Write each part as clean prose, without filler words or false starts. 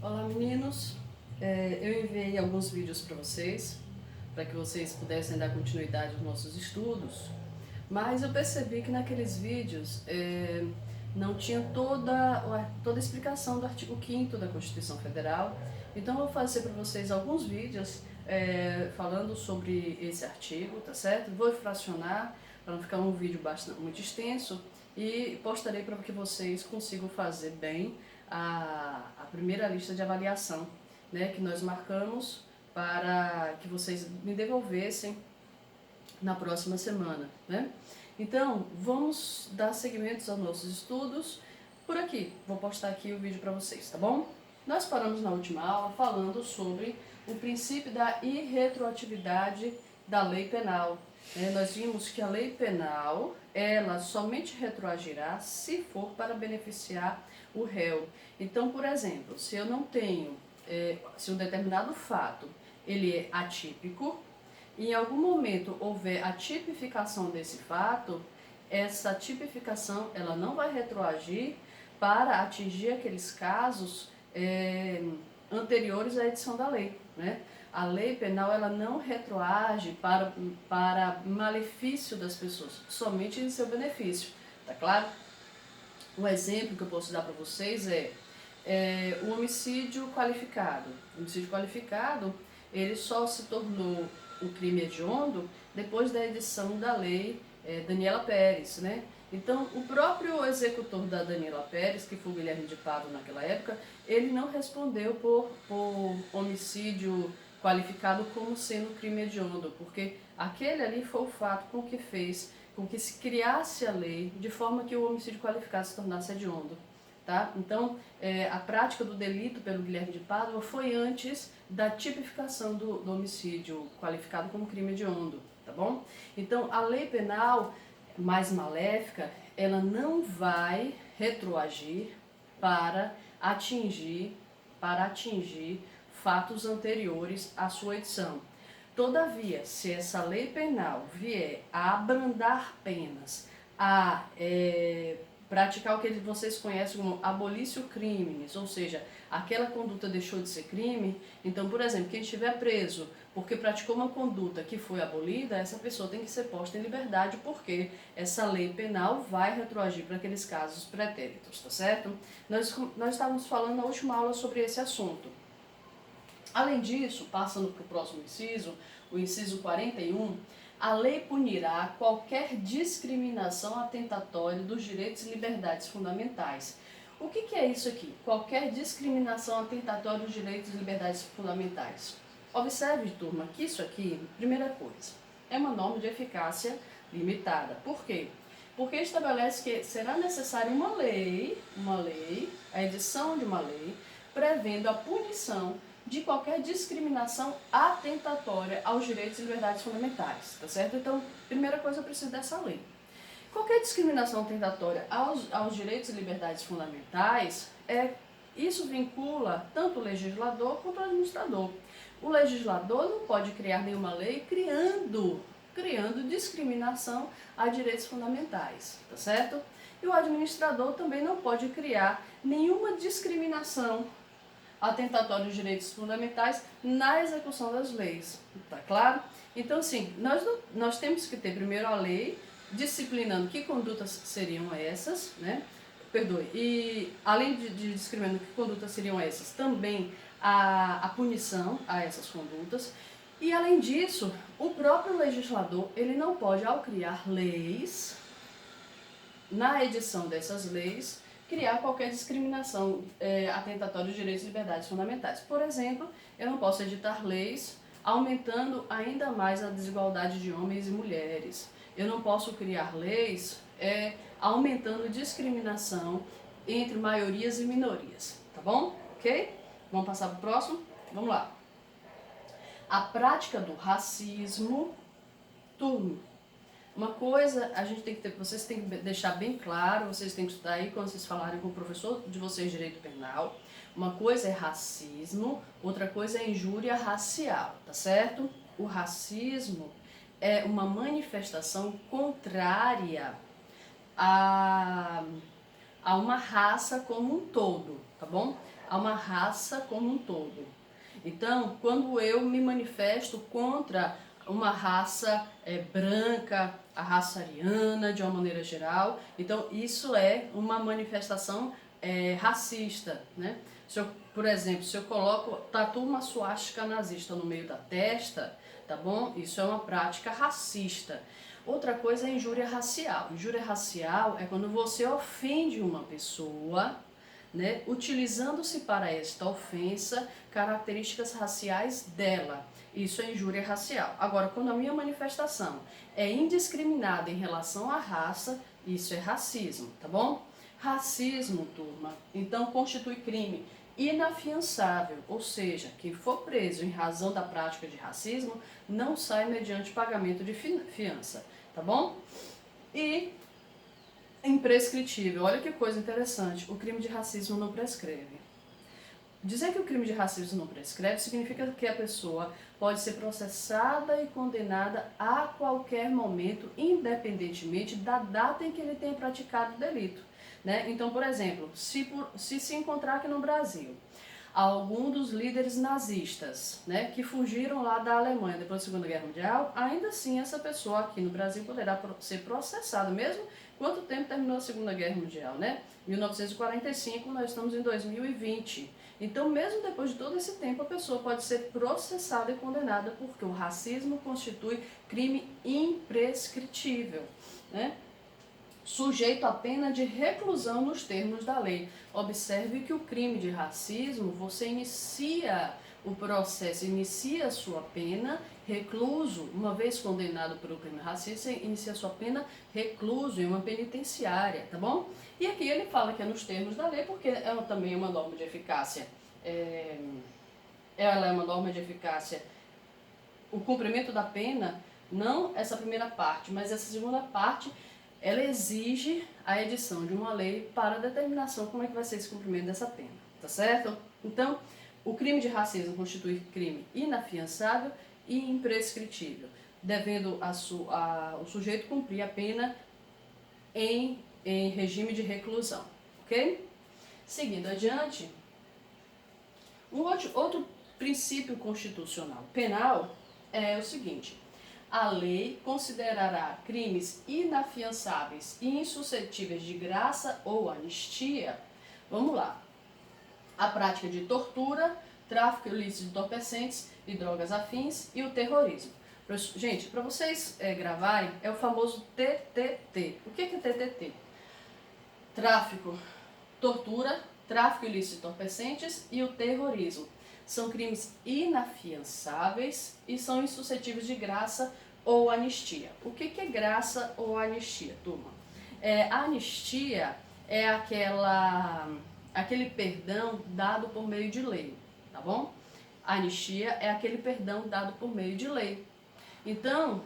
Olá meninos, eu enviei alguns vídeos para que vocês pudessem dar continuidade aos nossos estudos, mas eu percebi que naqueles vídeos não tinha toda a explicação do artigo 5º da Constituição Federal, então eu vou fazer para vocês alguns vídeos falando sobre esse artigo, tá certo? Vou fracionar para não ficar um vídeo muito extenso e postarei para que vocês consigam fazer bem a primeira lista de avaliação, né, que nós marcamos para que vocês me devolvessem na próxima semana, né? Então, vamos dar seguimento aos nossos estudos por aqui. Vou postar aqui o vídeo para vocês, tá bom? Nós paramos na última aula falando sobre o princípio da irretroatividade da lei penal. Nós vimos que a lei penal, ela somente retroagirá se for para beneficiar o réu. Então, por exemplo, se eu não tenho, se um determinado fato ele é atípico, e em algum momento houver a tipificação desse fato, essa tipificação ela não vai retroagir para atingir aqueles casos anteriores à edição da lei, né? A lei penal ela não retroage para malefício das pessoas, somente em seu benefício, tá claro? Um exemplo que eu posso dar para vocês o homicídio qualificado. O homicídio qualificado, ele só se tornou um crime hediondo depois da edição da lei Daniela Pérez, né? Então, o próprio executor da Daniela Pérez, que foi o Guilherme de Pádua naquela época, ele não respondeu por homicídio qualificado como sendo crime hediondo, porque aquele ali foi o fato com que fez com que se criasse a lei de forma que o homicídio qualificado se tornasse hediondo. Tá? Então, a prática do delito pelo Guilherme de Pádua foi antes da tipificação do homicídio qualificado como crime hediondo, tá bom? Então, a lei penal mais maléfica, ela não vai retroagir para atingir fatos anteriores à sua edição. Todavia, se essa lei penal vier a abrandar penas, a praticar o que vocês conhecem como abolício crimes, ou seja, aquela conduta deixou de ser crime, então, por exemplo, quem estiver preso porque praticou uma conduta que foi abolida, essa pessoa tem que ser posta em liberdade, porque essa lei penal vai retroagir para aqueles casos pretéritos, tá certo? Nós estávamos falando na última aula sobre esse assunto. Além disso, passando para o próximo inciso, o inciso 41, a lei punirá qualquer discriminação atentatória dos direitos e liberdades fundamentais. O que é isso aqui? Qualquer discriminação atentatória dos direitos e liberdades fundamentais. Observe, turma, que isso aqui, primeira coisa, é uma norma de eficácia limitada. Por quê? Porque estabelece que será necessária uma lei, a edição de uma lei, prevendo a punição de qualquer discriminação atentatória aos direitos e liberdades fundamentais, tá certo? Então, primeira coisa, eu preciso dessa lei. Qualquer discriminação atentatória aos direitos e liberdades fundamentais, isso vincula tanto o legislador quanto o administrador. O legislador não pode criar nenhuma lei criando discriminação a direitos fundamentais, tá certo? E o administrador também não pode criar nenhuma discriminação atentatória aos direitos fundamentais na execução das leis, tá claro? Então, assim, nós temos que ter primeiro a lei disciplinando que condutas seriam essas, né? Perdoe. E além de discriminando que condutas seriam essas, também a punição a essas condutas. E além disso, o próprio legislador, ele não pode, ao criar leis, na edição dessas leis, criar qualquer discriminação atentatória aos direitos e liberdades fundamentais. Por exemplo, eu não posso editar leis aumentando ainda mais a desigualdade de homens e mulheres. Eu não posso criar leis aumentando discriminação entre maiorias e minorias, tá bom? Ok? Vamos passar para o próximo? Vamos lá. A prática do racismo, turma. Uma coisa, vocês têm que deixar bem claro, vocês têm que estudar aí quando vocês falarem com o professor de vocês de direito penal. Uma coisa é racismo, outra coisa é injúria racial, tá certo? O racismo é uma manifestação contrária a uma raça como um todo, tá bom? A uma raça como um todo. Então, quando eu me manifesto contra uma raça branca, a raça ariana, de uma maneira geral, então isso é uma manifestação racista, né? Se eu, por exemplo, se eu tatuo uma suástica nazista no meio da testa, tá bom? Isso é uma prática racista. Outra coisa é injúria racial. Injúria racial é quando você ofende uma pessoa, né, utilizando-se para esta ofensa características raciais dela. Isso é injúria racial. Agora, quando a minha manifestação é indiscriminada em relação à raça, isso é racismo, tá bom? Racismo, turma, então constitui crime inafiançável, ou seja, quem for preso em razão da prática de racismo não sai mediante pagamento de fiança, tá bom? E imprescritível, olha que coisa interessante, o crime de racismo não prescreve. Dizer que o crime de racismo não prescreve significa que a pessoa pode ser processada e condenada a qualquer momento, independentemente da data em que ele tenha praticado o delito, né? Então, por exemplo, se encontrar aqui no Brasil algum dos líderes nazistas, né, que fugiram lá da Alemanha depois da Segunda Guerra Mundial, ainda assim essa pessoa aqui no Brasil poderá ser processada, mesmo quanto tempo terminou a Segunda Guerra Mundial, né? 1945, nós estamos em 2020. Então, mesmo depois de todo esse tempo, a pessoa pode ser processada e condenada, porque o racismo constitui crime imprescritível, né? Sujeito a pena de reclusão nos termos da lei. Observe que o crime de racismo, você inicia o processo, inicia a sua pena recluso, uma vez condenado pelo crime racista, você inicia a sua pena recluso em uma penitenciária, tá bom? E aqui ele fala que é nos termos da lei, porque ela também é uma norma de eficácia. Ela é uma norma de eficácia. O cumprimento da pena, não essa primeira parte, mas essa segunda parte, ela exige a edição de uma lei para a determinação como é que vai ser esse cumprimento dessa pena, tá certo? Então, o crime de racismo constitui crime inafiançável e imprescritível, devendo o sujeito cumprir a pena em regime de reclusão, ok? Seguindo adiante, outro princípio constitucional penal é o seguinte: a lei considerará crimes inafiançáveis e insuscetíveis de graça ou anistia, vamos lá, a prática de tortura, tráfico ilícito de entorpecentes e drogas afins e o terrorismo. Gente, para vocês gravarem, é o famoso TTT. O que é TTT? Tráfico, tortura, tráfico ilícito de entorpecentes e o terrorismo. São crimes inafiançáveis e são insuscetíveis de graça ou anistia. O que é graça ou anistia, turma? A anistia é aquele perdão dado por meio de lei, tá bom? A anistia é aquele perdão dado por meio de lei. Então,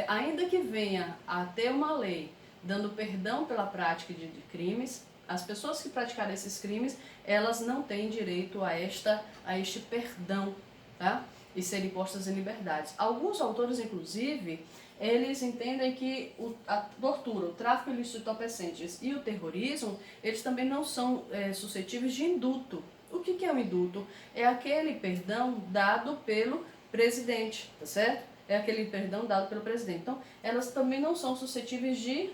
ainda que venha a ter uma lei dando perdão pela prática de crimes, as pessoas que praticarem esses crimes, elas não têm direito a este perdão, tá? E serem postas em liberdade. Alguns autores, inclusive, eles entendem que a tortura, o tráfico ilícito de entorpecentes e o terrorismo, eles também não são suscetíveis de indulto. O que é o indulto? É aquele perdão dado pelo presidente, tá certo? É aquele perdão dado pelo presidente. Então, elas também não são suscetíveis de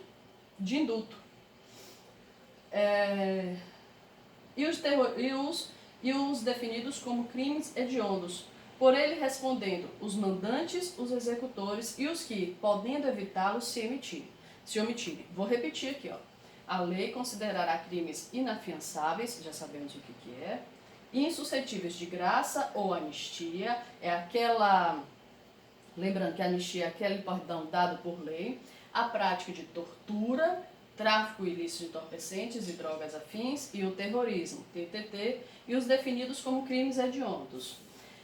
indulto. E os definidos como crimes hediondos, por ele respondendo os mandantes, os executores e os que, podendo evitá-los, se omitirem. Vou repetir aqui, ó. A lei considerará crimes inafiançáveis, já sabemos o que é, insuscetíveis de graça ou anistia, lembrando que a anistia é aquele perdão dado por lei, a prática de tortura, tráfico ilícito de entorpecentes e drogas afins e o terrorismo, TTT, e os definidos como crimes hediondos.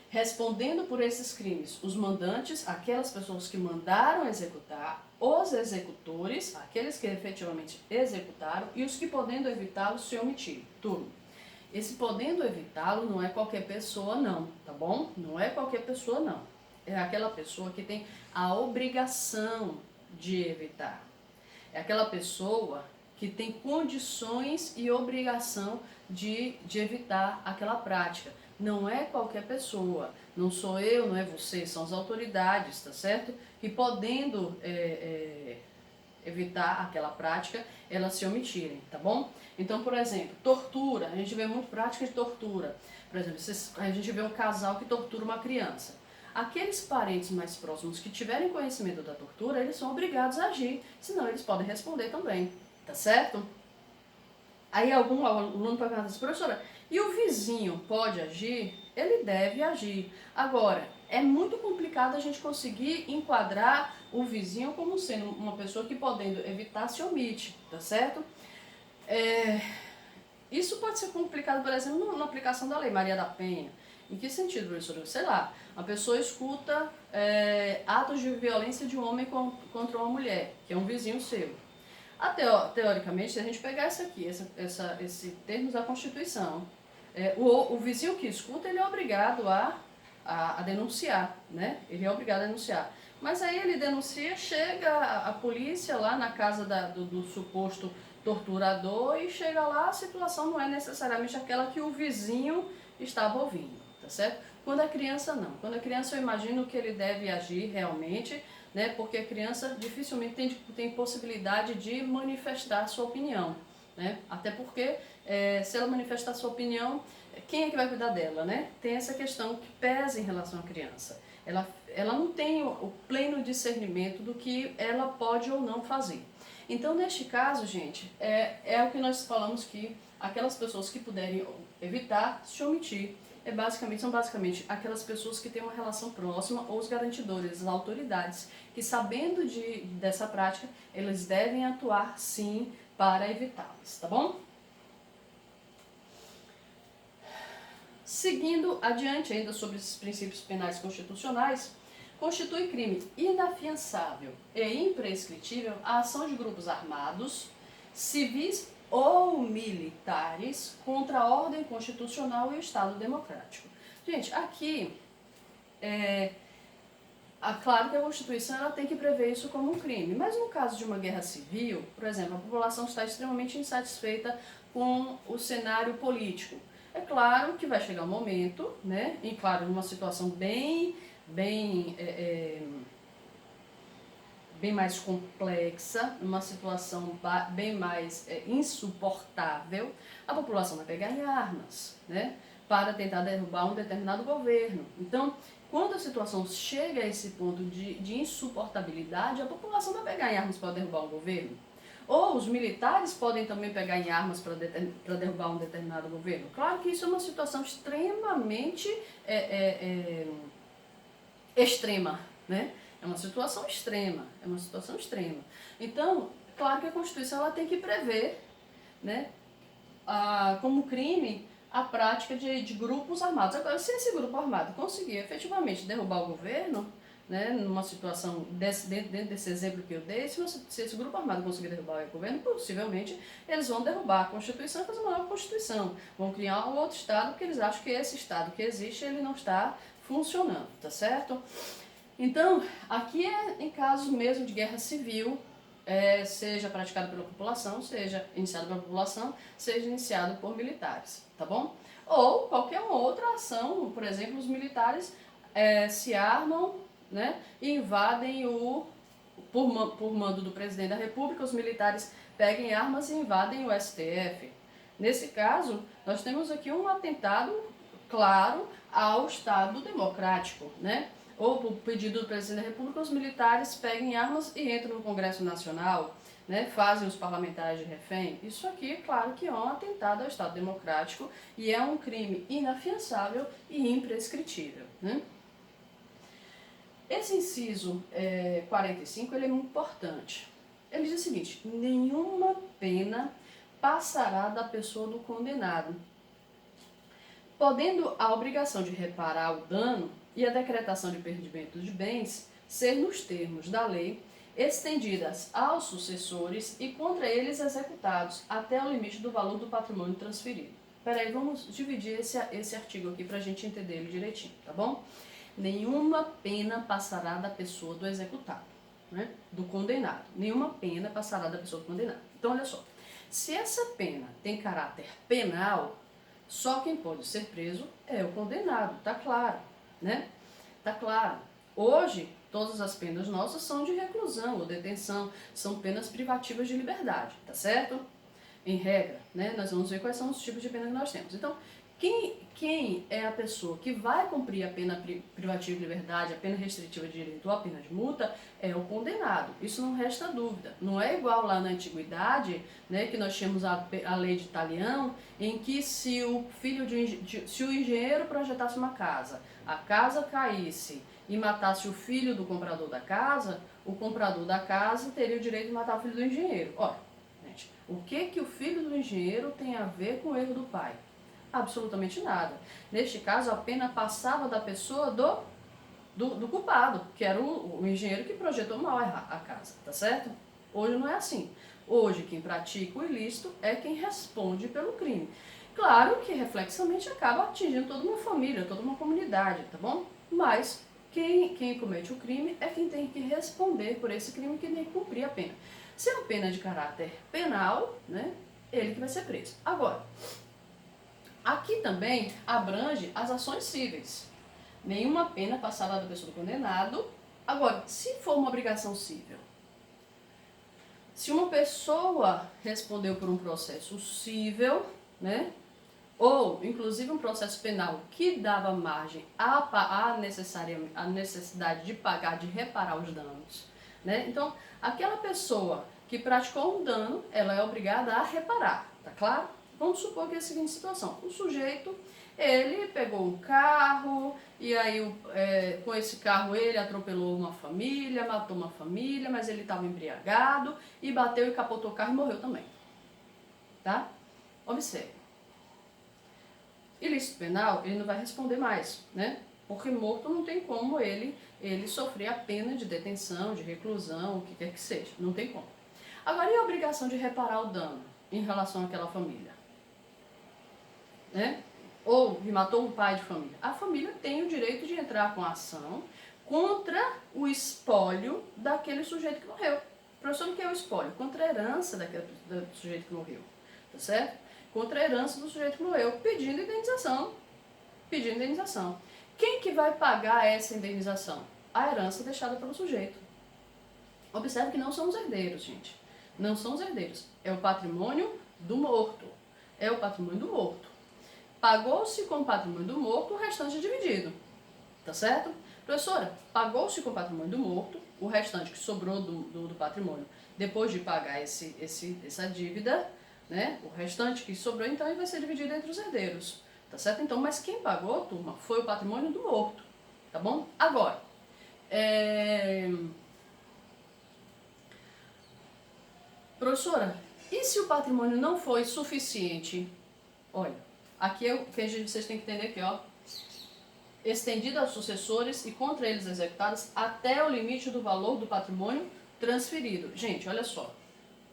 Respondendo por esses crimes, os mandantes, aquelas pessoas que mandaram executar, os executores, aqueles que efetivamente executaram, e os que, podendo evitá-lo, se omitirem. Turma, esse podendo evitá-lo não é qualquer pessoa não, tá bom? Não é qualquer pessoa não. É aquela pessoa que tem a obrigação de evitar. É aquela pessoa que tem condições e obrigação de evitar aquela prática. Não é qualquer pessoa, não sou eu, não é você, são as autoridades, tá certo? E podendo evitar aquela prática, elas se omitirem, tá bom? Então, por exemplo, tortura, a gente vê muito prática de tortura. Por exemplo, a gente vê um casal que tortura uma criança. Aqueles parentes mais próximos que tiverem conhecimento da tortura, eles são obrigados a agir, senão eles podem responder também, tá certo? Aí algum aluno pode perguntar assim, professora, e o vizinho pode agir? Ele deve agir. Agora, é muito complicado a gente conseguir enquadrar o vizinho como sendo uma pessoa que, podendo evitar, se omite, tá certo? Isso pode ser complicado, por exemplo, na aplicação da Lei Maria da Penha. Em que sentido, professor? Sei lá, a pessoa escuta atos de violência de um homem contra uma mulher, que é um vizinho seu. Teoricamente, se a gente pegar esse termo da Constituição, o vizinho que escuta, ele é obrigado a denunciar, né? Ele é obrigado a denunciar. Mas aí ele denuncia, chega a polícia lá na casa do suposto torturador e chega lá, a situação não é necessariamente aquela que o vizinho estava ouvindo, tá certo? Quando a criança não. Quando a criança eu imagino que ele deve agir realmente, né? Porque a criança dificilmente tem possibilidade de manifestar sua opinião, né? Até porque se ela manifestar sua opinião, quem é que vai cuidar dela, né? Tem essa questão que pesa em relação à criança. Ela não tem o pleno discernimento do que ela pode ou não fazer. Então, neste caso, gente, é o que nós falamos que aquelas pessoas que puderem evitar se omitir, são basicamente aquelas pessoas que têm uma relação próxima ou os garantidores, as autoridades, que sabendo dessa prática, eles devem atuar sim para evitá-las, tá bom? Seguindo adiante ainda sobre esses princípios penais constitucionais, constitui crime inafiançável e imprescritível a ação de grupos armados, civis ou militares contra a ordem constitucional e o Estado democrático. Gente, aqui claro que a Constituição ela tem que prever isso como um crime, mas no caso de uma guerra civil, por exemplo, a população está extremamente insatisfeita com o cenário político. É claro que vai chegar um momento, né, e claro, numa situação bem mais complexa, numa situação bem mais insuportável, a população vai pegar em armas, né, para tentar derrubar um determinado governo. Então, quando a situação chega a esse ponto de insuportabilidade, a população vai pegar em armas para derrubar um governo. Ou os militares podem também pegar em armas para derrubar um determinado governo. Claro que isso é uma situação extremamente extrema, né? É uma situação extrema, Então, claro que a Constituição ela tem que prever, né, como crime a prática de grupos armados. Agora, se esse grupo armado conseguir efetivamente derrubar o governo, né, numa situação dentro desse exemplo que eu dei, se esse grupo armado conseguir derrubar o governo, possivelmente eles vão derrubar a Constituição e fazer uma nova Constituição. Vão criar um outro Estado, porque eles acham que esse Estado que existe, ele não está funcionando, tá certo? Então, aqui é em casos mesmo de guerra civil, seja praticado pela população, seja iniciado pela população, seja iniciado por militares, tá bom? Ou qualquer outra ação, por exemplo, os militares se armam, né, e invadem por mando do presidente da República, os militares peguem armas e invadem o STF. Nesse caso, nós temos aqui um atentado claro ao Estado democrático, né? Ou por pedido do presidente da República, os militares peguem armas e entram no Congresso Nacional, né, fazem os parlamentares de refém. Isso aqui, claro que é um atentado ao Estado democrático e é um crime inafiançável e imprescritível, né? Esse inciso 45 ele é muito importante. Ele diz o seguinte: nenhuma pena passará da pessoa do condenado, podendo a obrigação de reparar o dano e a decretação de perdimento de bens ser nos termos da lei, estendidas aos sucessores e contra eles executados até o limite do valor do patrimônio transferido. Peraí, vamos dividir esse artigo aqui para a gente entender ele direitinho, tá bom? Nenhuma pena passará da pessoa do executado, né? Do condenado. Nenhuma pena passará da pessoa do condenado. Então, olha só. Se essa pena tem caráter penal, só quem pode ser preso é o condenado, tá claro, né? Tá claro. Hoje, todas as penas nossas são de reclusão ou detenção, são penas privativas de liberdade, tá certo? Em regra, né? Nós vamos ver quais são os tipos de pena que nós temos. Então, quem é a pessoa que vai cumprir a pena privativa de liberdade, a pena restritiva de direito ou a pena de multa é o condenado. Isso não resta dúvida. Não é igual lá na antiguidade, né, que nós tínhamos a lei de Talião, em que se o engenheiro projetasse uma casa, a casa caísse e matasse o filho do comprador da casa, o comprador da casa teria o direito de matar o filho do engenheiro. Olha, gente, o que o filho do engenheiro tem a ver com o erro do pai? Absolutamente nada. Neste caso, a pena passava da pessoa do culpado, que era o engenheiro que projetou mal a casa, tá certo? Hoje não é assim. Hoje, quem pratica o ilícito é quem responde pelo crime. Claro que reflexamente acaba atingindo toda uma família, toda uma comunidade, tá bom? Mas quem comete o crime é quem tem que responder por esse crime, que tem que cumprir a pena. Se é uma pena de caráter penal, né, ele que vai ser preso. Agora, aqui também abrange as ações cíveis. Nenhuma pena passada da pessoa do condenado. Agora, se for uma obrigação cível, se uma pessoa respondeu por um processo cível, né, ou inclusive um processo penal que dava margem à necessidade de pagar, de reparar os danos, né, então aquela pessoa que praticou um dano, ela é obrigada a reparar, tá claro? Vamos supor que é a seguinte situação: o sujeito, ele pegou um carro e aí com esse carro ele atropelou uma família, matou uma família, mas ele estava embriagado e bateu e capotou o carro e morreu também, tá? Observe. Ilícito penal, ele não vai responder mais, né? Porque morto não tem como ele sofrer a pena de detenção, de reclusão, o que quer que seja, não tem como. Agora, e a obrigação de reparar o dano em relação àquela família? Né? Ou que matou um pai de família. A família tem o direito de entrar com a ação contra o espólio daquele sujeito que morreu. Professor, o que é o espólio? Contra a herança do sujeito que morreu, tá certo? Contra a herança do sujeito que morreu, pedindo indenização. Pedindo indenização. Quem que vai pagar essa indenização? A herança deixada pelo sujeito. Observe que não são os herdeiros, gente. Não são os herdeiros. É o patrimônio do morto. É o patrimônio do morto. Pagou-se com o patrimônio do morto, o restante é dividido. Tá certo? Professora, pagou-se com o patrimônio do morto, o restante que sobrou do patrimônio, depois de pagar essa dívida, né? O restante que sobrou, então, ele vai ser dividido entre os herdeiros. Tá certo? Então, mas quem pagou, turma, foi o patrimônio do morto. Tá bom? Agora, professora, e se o patrimônio não foi suficiente? Olha, aqui é o que vocês têm que entender aqui, ó. Estendido aos sucessores e contra eles executadas até o limite do valor do patrimônio transferido. Gente, olha só.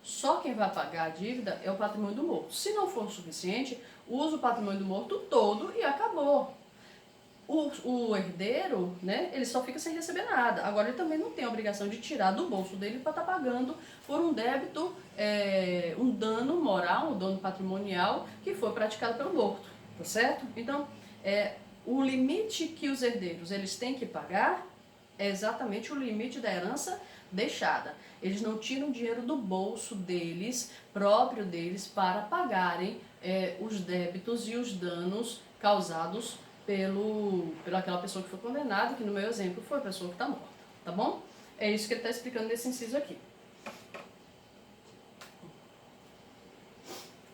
Só quem vai pagar a dívida é o patrimônio do morto. Se não for o suficiente, usa o patrimônio do morto todo e acabou. O herdeiro, né, ele só fica sem receber nada. Agora, ele também não tem a obrigação de tirar do bolso dele para estar pagando por um débito, um dano moral, um dano patrimonial que foi praticado pelo morto, tá certo? Então, o limite que os herdeiros eles têm que pagar é exatamente o limite da herança deixada. Eles não tiram dinheiro do bolso deles, próprio deles, para pagarem os débitos e os danos causados pelaquela pessoa que foi condenada, que no meu exemplo foi a pessoa que está morta, tá bom? É isso que ele está explicando nesse inciso aqui.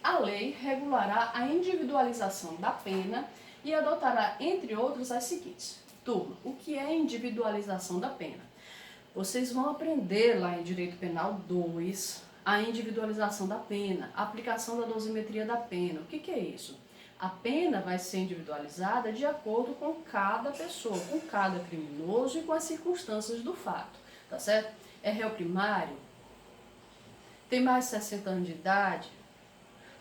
A lei regulará a individualização da pena e adotará, entre outros, as seguintes. Turma, o que é individualização da pena? Vocês vão aprender lá em Direito Penal 2 a individualização da pena, a aplicação da dosimetria da pena. O que é isso? A pena vai ser individualizada de acordo com cada pessoa, com cada criminoso e com as circunstâncias do fato, tá certo? É réu primário? Tem mais de 60 anos de idade?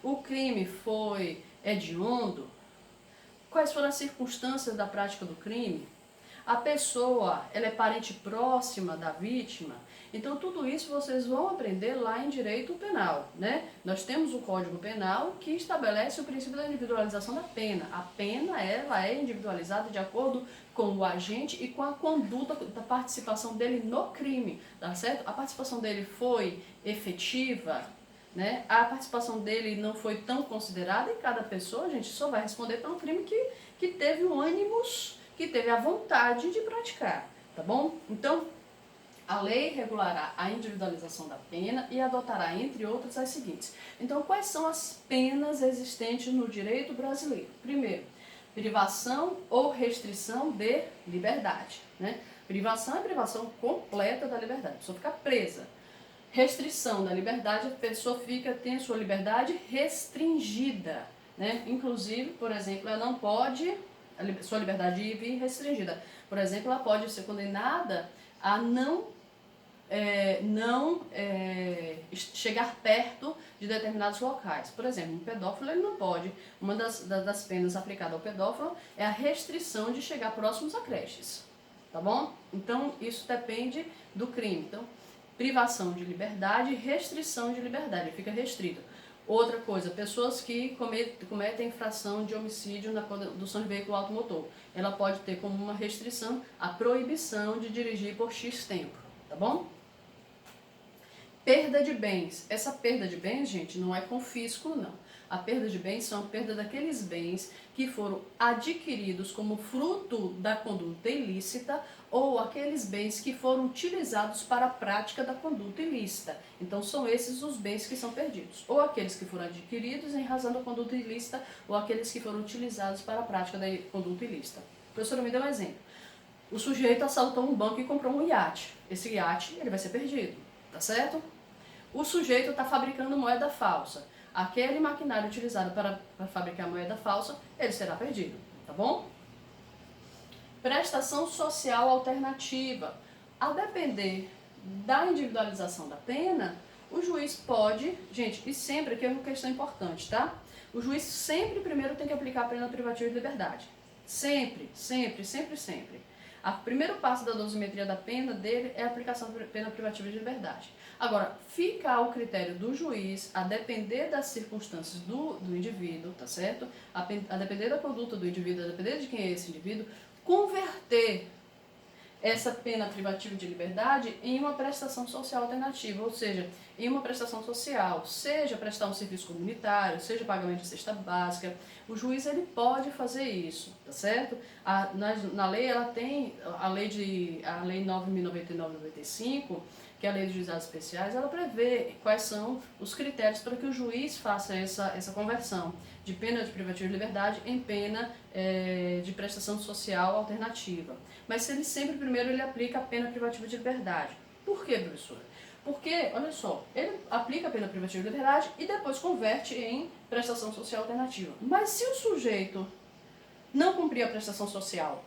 O crime foi hediondo? Quais foram as circunstâncias da prática do crime? A pessoa, ela é parente próxima da vítima? Então, tudo isso vocês vão aprender lá em Direito Penal, né? Nós temos o Código Penal que estabelece o princípio da individualização da pena. A pena, ela é individualizada de acordo com o agente e com a conduta da participação dele no crime, tá certo? A participação dele foi efetiva, né? A participação dele não foi tão considerada e cada pessoa, a gente só vai responder pelo crime que teve o ânimos, que teve a vontade de praticar, tá bom? Então, a lei regulará a individualização da pena e adotará, entre outras, as seguintes. Então, quais são as penas existentes no direito brasileiro? Primeiro, privação ou restrição de liberdade, né? Privação é privação completa da liberdade, a pessoa fica presa. Restrição da liberdade, a pessoa tem a sua liberdade restringida, né? Inclusive, por exemplo, ela não pode, sua liberdade de vir restringida. Por exemplo, ela pode ser condenada a não chegar perto de determinados locais. Por exemplo, um pedófilo ele não pode, uma das penas aplicadas ao pedófilo é a restrição de chegar próximos a creches, tá bom? Então, isso depende do crime. Então, privação de liberdade, restrição de liberdade, fica restrito. Outra coisa, pessoas que cometem infração de homicídio na condução de veículo automotor, ela pode ter como uma restrição a proibição de dirigir por X tempo, tá bom? Perda de bens. Essa perda de bens, gente, não é confisco, não. A perda de bens são a perda daqueles bens que foram adquiridos como fruto da conduta ilícita ou aqueles bens que foram utilizados para a prática da conduta ilícita. Então, são esses os bens que são perdidos. Ou aqueles que foram adquiridos em razão da conduta ilícita ou aqueles que foram utilizados para a prática da conduta ilícita. A professora me deu um exemplo. O sujeito assaltou um banco e comprou um iate. Esse iate ele vai ser perdido, tá certo? O sujeito está fabricando moeda falsa. Aquele maquinário utilizado para fabricar moeda falsa, ele será perdido, tá bom? Prestação social alternativa. A depender da individualização da pena, o juiz pode, gente, e sempre, aqui é uma questão importante, tá? O juiz sempre primeiro tem que aplicar a pena privativa de liberdade. Sempre, sempre, sempre, sempre. O primeiro passo da dosimetria da pena dele é a aplicação da pena privativa de liberdade. Agora, fica ao critério do juiz, a depender das circunstâncias do indivíduo, tá certo? A depender da conduta do indivíduo, a depender de quem é esse indivíduo, converter essa pena privativa de liberdade em uma prestação social alternativa, ou seja, em uma prestação social, seja prestar um serviço comunitário, seja pagamento de cesta básica, o juiz ele pode fazer isso, tá certo? Na lei ela tem a lei 9.099/95, que é a lei dos juizados especiais, ela prevê quais são os critérios para que o juiz faça essa conversão de pena de privativa de liberdade em pena de prestação social alternativa. Mas ele sempre primeiro ele aplica a pena privativa de liberdade. Por quê, professora? Porque, olha só, ele aplica a pena privativa de liberdade e depois converte em prestação social alternativa. Mas se o sujeito não cumprir a prestação social,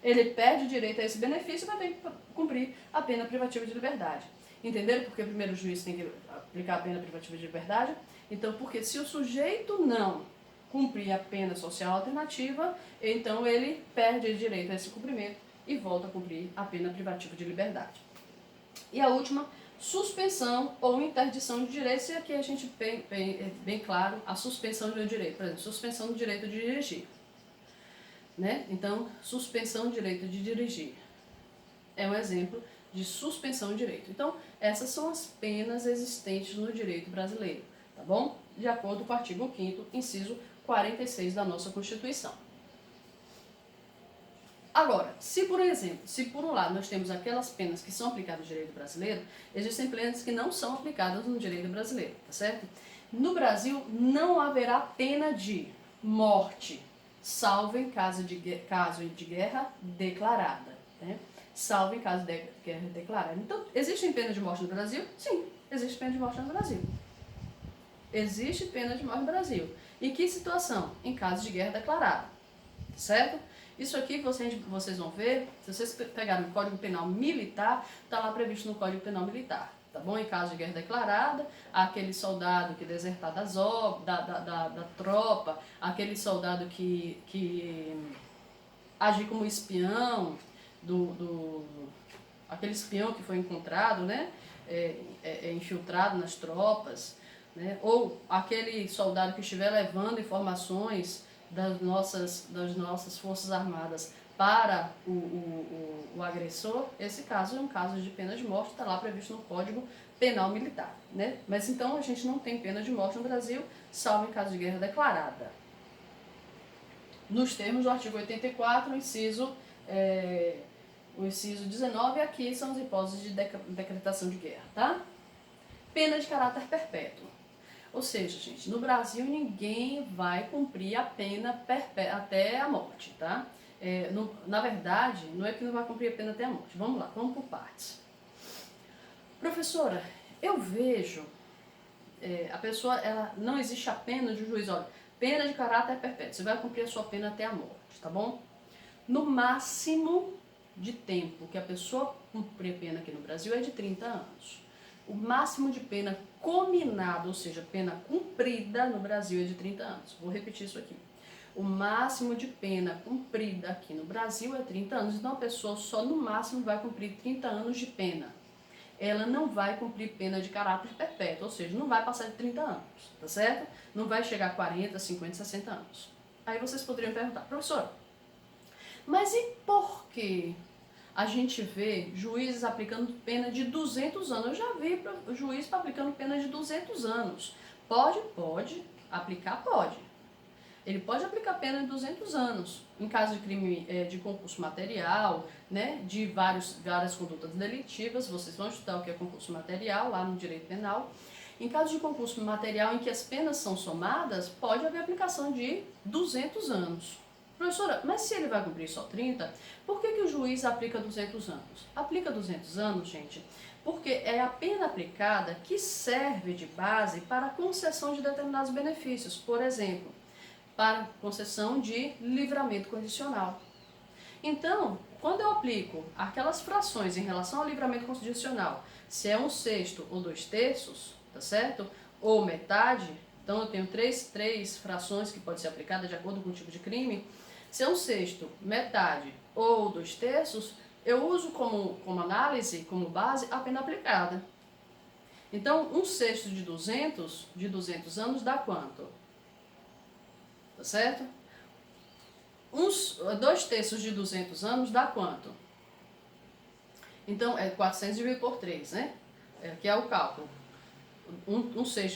ele perde o direito a esse benefício e vai ter que cumprir a pena privativa de liberdade. Entenderam? Porque primeiro o juiz tem que aplicar a pena privativa de liberdade. Então, porque se o sujeito não cumprir a pena social alternativa, então ele perde o direito a esse cumprimento e volta a cumprir a pena privativa de liberdade. E a última, suspensão ou interdição de direitos, e aqui a gente bem claro a suspensão do direito, por exemplo, suspensão do direito de dirigir. Né? Então, suspensão do direito de dirigir é um exemplo de suspensão de direito. Então, essas são as penas existentes no direito brasileiro, tá bom? De acordo com o artigo 5º, inciso 46 da nossa Constituição. Agora, se por um lado nós temos aquelas penas que são aplicadas no direito brasileiro, existem penas que não são aplicadas no direito brasileiro, tá certo? No Brasil não haverá pena de morte, salvo em caso de guerra declarada, né? Salvo em caso de guerra declarada. Então, existem penas de morte no Brasil? Sim, existe pena de morte no Brasil. Existe pena de morte no Brasil. Em que situação? Em caso de guerra declarada, certo? Isso aqui vocês vão ver, se vocês pegarem o Código Penal Militar, está lá previsto no Código Penal Militar, tá bom? Em caso de guerra declarada, aquele soldado que desertar da tropa, aquele soldado que agir como espião aquele espião que foi encontrado, né, infiltrado nas tropas, né, ou aquele soldado que estiver levando informações das nossas Forças Armadas para o agressor, esse caso é um caso de pena de morte, está lá previsto no Código Penal Militar, né? Mas então a gente não tem pena de morte no Brasil, salvo em caso de guerra declarada. Nos termos do artigo 84, o inciso 19, aqui são as hipóteses de decretação de guerra, tá? Pena de caráter perpétuo. Ou seja, gente, no Brasil ninguém vai cumprir a pena perpétua até a morte, tá? Na verdade, não é que não vai cumprir a pena até a morte. Vamos lá, vamos por partes. Professora, eu vejo, a pessoa, não existe a pena de um juiz, olha, pena de caráter perpétuo, você vai cumprir a sua pena até a morte, tá bom? No máximo de tempo que a pessoa cumprir a pena aqui no Brasil é de 30 anos. O máximo de pena cominada, ou seja, pena cumprida no Brasil é de 30 anos. Vou repetir isso aqui. O máximo de pena cumprida aqui no Brasil é 30 anos. Então a pessoa só no máximo vai cumprir 30 anos de pena. Ela não vai cumprir pena de caráter perpétuo, ou seja, não vai passar de 30 anos, tá certo? Não vai chegar a 40, 50, 60 anos. Aí vocês poderiam perguntar, professora, mas e por que a gente vê juízes aplicando pena de 200 anos? Eu já vi juiz aplicando pena de 200 anos. Pode aplicar, pode. Ele pode aplicar pena de 200 anos, em caso de crime de concurso material, né, de várias condutas delitivas. Vocês vão estudar o que é concurso material lá no direito penal. Em caso de concurso material em que as penas são somadas, pode haver aplicação de 200 anos. Professora, mas se ele vai cumprir só 30, por que o juiz aplica 200 anos? Aplica 200 anos, gente, porque é a pena aplicada que serve de base para a concessão de determinados benefícios. Por exemplo, para concessão de livramento condicional. Então, quando eu aplico aquelas frações em relação ao livramento condicional, se é 1/6 ou 2/3, tá certo? Ou metade, então eu tenho três frações que podem ser aplicadas de acordo com o tipo de crime. Se é 1/6, metade ou 2/3, eu uso como análise, como base, a pena aplicada. Então, 1/6 de 200 anos dá quanto? Tá certo? 2/3 de 200 anos dá quanto? Então, 400 dividido por 3, né? Que é o cálculo. 1/6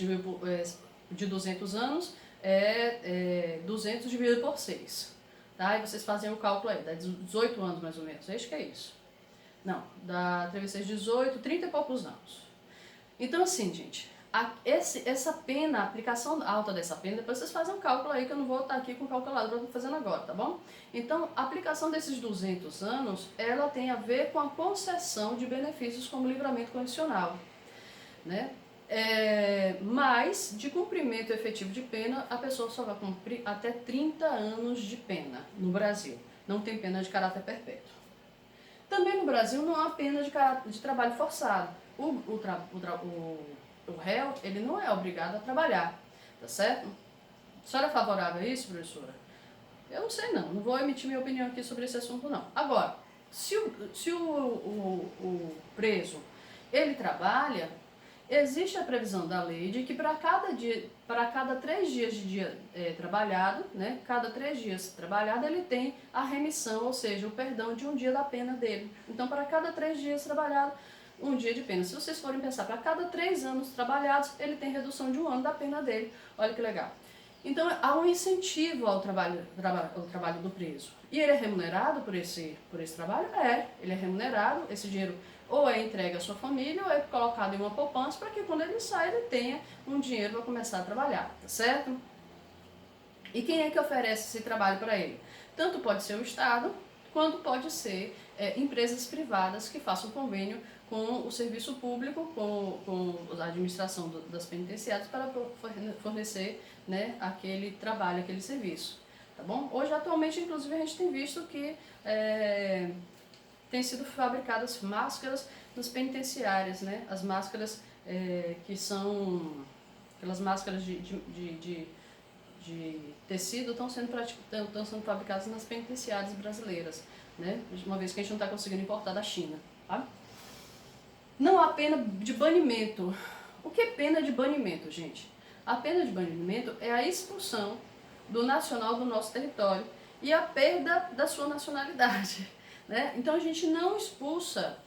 de 200 anos é 200 dividido por 6. Tá? E vocês fazem o cálculo aí, dá 18 anos mais ou menos. Acho que é isso. Não, dá 3 vezes 18, 30 e poucos anos. Então, assim, gente, essa pena, a aplicação alta dessa pena, depois vocês fazem um cálculo aí, que eu não vou estar aqui com o calculador, eu estou fazendo agora, tá bom? Então, a aplicação desses 200 anos, ela tem a ver com a concessão de benefícios como livramento condicional, né? Mas, de cumprimento efetivo de pena, a pessoa só vai cumprir até 30 anos de pena no Brasil. Não tem pena de caráter perpétuo. Também no Brasil não há pena de trabalho forçado. O réu, ele não é obrigado a trabalhar, tá certo? A senhora é favorável a isso, professora? Eu não sei não vou emitir minha opinião aqui sobre esse assunto não. Agora, se o preso, ele trabalha, existe a previsão da lei de que para cada 3 dias de dia trabalhado, né, cada 3 dias trabalhado, ele tem a remissão, ou seja, o perdão de um dia da pena dele. Então, para cada 3 dias trabalhado, um dia de pena. Se vocês forem pensar, para cada 3 anos trabalhados, ele tem redução de 1 ano da pena dele. Olha que legal. Então, há um incentivo ao trabalho do preso. E ele é remunerado por esse trabalho? Ele é remunerado, esse dinheiro ou é entregue à sua família ou é colocado em uma poupança para que quando ele sai, ele tenha um dinheiro para começar a trabalhar, tá certo? E quem é que oferece esse trabalho para ele? Tanto pode ser o Estado, quanto pode ser empresas privadas que façam convênio com o serviço público, com a administração das penitenciárias para fornecer, né, aquele trabalho, aquele serviço, tá bom? Hoje, atualmente, inclusive, a gente tem visto que tem sido fabricadas máscaras nas penitenciárias, né? As máscaras que são aquelas máscaras de tecido estão sendo fabricadas nas penitenciárias brasileiras, né? Uma vez que a gente não está conseguindo importar da China, tá? Não há pena de banimento. O que é pena de banimento, gente? A pena de banimento é a expulsão do nacional do nosso território e a perda da sua nacionalidade, né? Então a gente não expulsa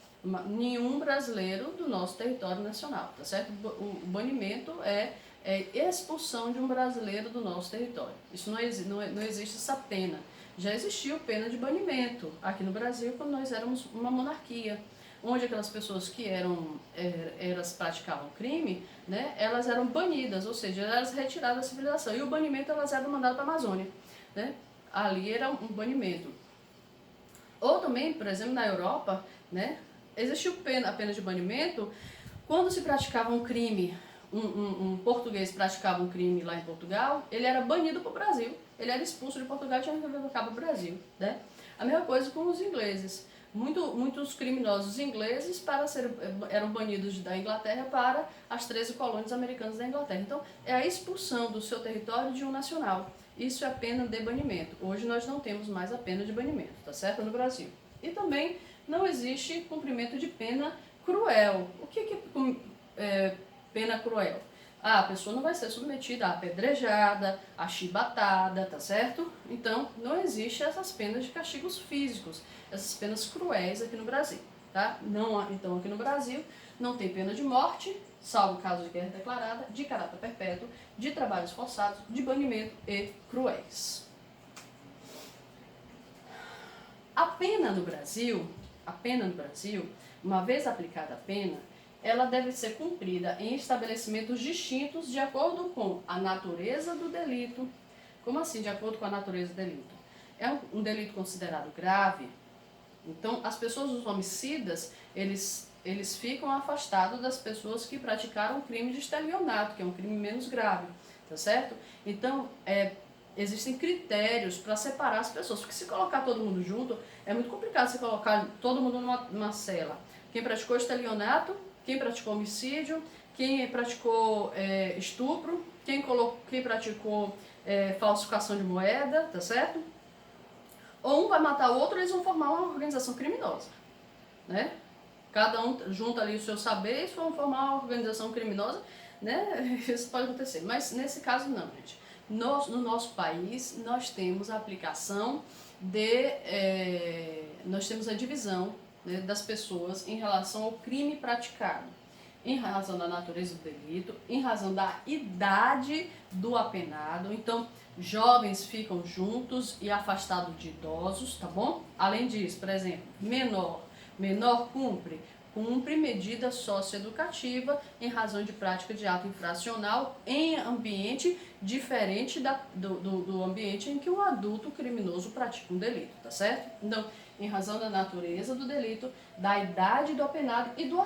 nenhum brasileiro do nosso território nacional, tá certo? O banimento é expulsão de um brasileiro do nosso território. Isso não existe essa pena. Já existiu pena de banimento aqui no Brasil quando nós éramos uma monarquia, onde aquelas pessoas que elas praticavam crime, né, elas eram banidas, ou seja, elas retiradas da civilização. E o banimento elas eram mandadas para a Amazônia, né? Ali era um banimento. Ou também, por exemplo, na Europa, né, existiu a pena de banimento quando se praticava um crime. Um português praticava um crime lá em Portugal, ele era banido para o Brasil, ele era expulso de Portugal e tinha que voltar para o Brasil, né? A mesma coisa com os ingleses. Muitos criminosos ingleses eram banidos da Inglaterra para as 13 colônias americanas da Inglaterra. Então, é a expulsão do seu território de um nacional. Isso é a pena de banimento. Hoje nós não temos mais a pena de banimento, tá certo? No Brasil. E também não existe cumprimento de pena cruel. O que é pena cruel? A pessoa não vai ser submetida à apedrejada, à chibatada, tá certo? Então, não existe essas penas de castigos físicos, essas penas cruéis aqui no Brasil, tá? Então, aqui no Brasil, não tem pena de morte, salvo caso de guerra declarada, de caráter perpétuo, de trabalhos forçados, de banimento e cruéis. A pena no Brasil, uma vez aplicada a pena, ela deve ser cumprida em estabelecimentos distintos de acordo com a natureza do delito. Como assim, de acordo com a natureza do delito? É um delito considerado grave, então as pessoas, os homicidas, eles ficam afastados das pessoas que praticaram o crime de estelionato, que é um crime menos grave, tá certo? Então, existem critérios para separar as pessoas, porque se colocar todo mundo junto, é muito complicado você colocar todo mundo numa cela. Quem praticou estelionato, quem praticou homicídio, quem praticou estupro, quem praticou falsificação de moeda, tá certo? Ou um vai matar o outro, eles vão formar uma organização criminosa, né? Cada um junta ali o seu saber e vão formar uma organização criminosa, né? Isso pode acontecer, mas nesse caso não, gente. No nosso país, nós temos a aplicação nós temos a divisão, né, das pessoas em relação ao crime praticado, em razão da natureza do delito, em razão da idade do apenado. Então, jovens ficam juntos e afastados de idosos, tá bom? Além disso, por exemplo, menor cumpre medida socioeducativa em razão de prática de ato infracional em ambiente diferente do ambiente em que o adulto criminoso pratica um delito, tá certo? Então, em razão da natureza do delito, da idade do apenado e do